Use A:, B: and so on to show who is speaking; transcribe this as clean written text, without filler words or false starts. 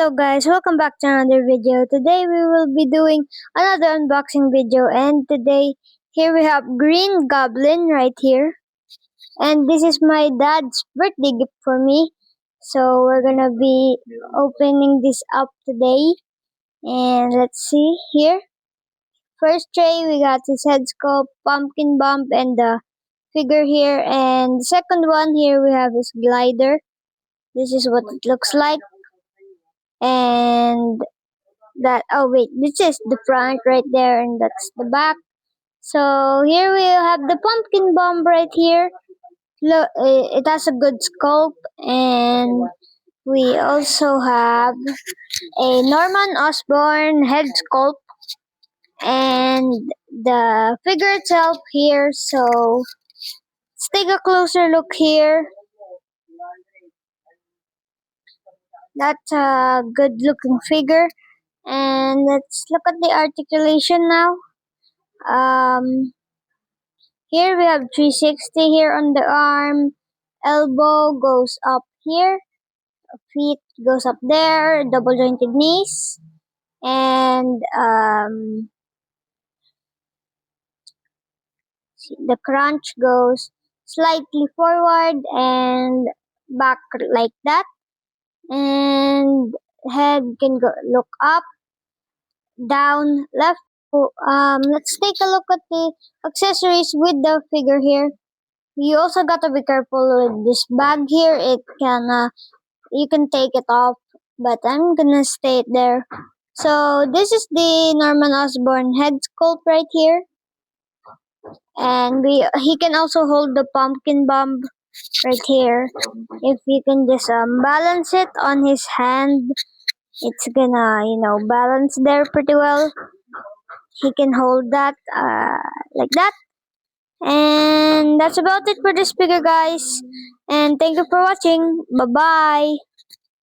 A: Hello guys, welcome back to another video. Today we will be doing another unboxing video, and today here we have Green Goblin right here. And this is my dad's birthday gift for me. So we're gonna be opening this up today. And let's see here. First tray we got his head sculpt, pumpkin bump, and the figure here. And the second one here we have his glider. This is what it looks like. And this is the front right there, and that's the back. So here we have the pumpkin bomb right here. Look, it has a good sculpt, and we also have a Norman Osborn head sculpt and the figure itself here. So let's take a closer look here. That's a good looking figure. And let's look at the articulation now. Here we have 360 here on the arm. Elbow goes up here. Feet goes up there. Double jointed knees. And the crunch goes slightly forward and back like that. And head can look up, down, left. Let's take a look at the accessories with the figure here. You also gotta be careful with this bag here. It can you can take it off, but I'm gonna stay it there. So this is the Norman Osborn head sculpt right here, and he can also hold the pumpkin bomb right here. If you can just balance it on his hand, it's gonna balance there pretty well. He can hold that like that. And that's about it for this figure, guys. And thank you for watching. Bye bye.